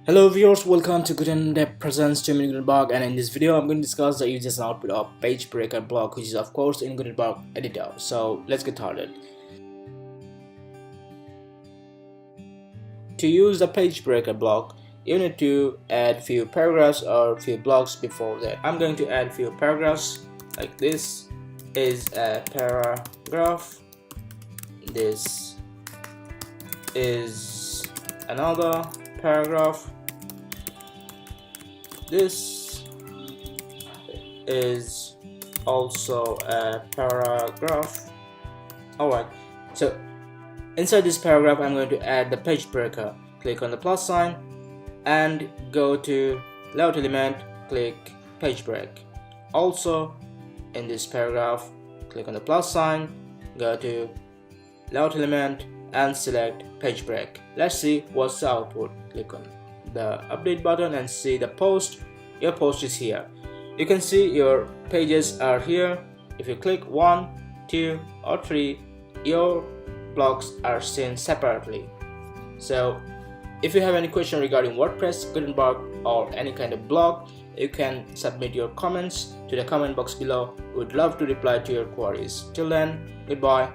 Hello viewers, welcome to GutenDev presents German Gutenberg, and in this video I'm going to discuss the uses and output of page breaker block, which is of course in Gutenberg editor. So let's get started. To use the page breaker block, you need to add few paragraphs or few blocks before that. I'm going to add few paragraphs like this is a paragraph, this is another paragraph, this is also a paragraph. Alright, so inside this paragraph I'm going to add the page breaker. Click on the plus sign and go to layout element, click page break. Also in this paragraph, click on the plus sign, go to layout element and select page break. Let's see what's the output. Click on the update button and see the post. Your post is here. You can see your pages are here. If you click 1, 2 or 3, your blocks are seen separately. So if you have any question regarding WordPress, Gutenberg or any kind of blog, you can submit your comments to the comment box below. We would love to reply to your queries. Till then, goodbye.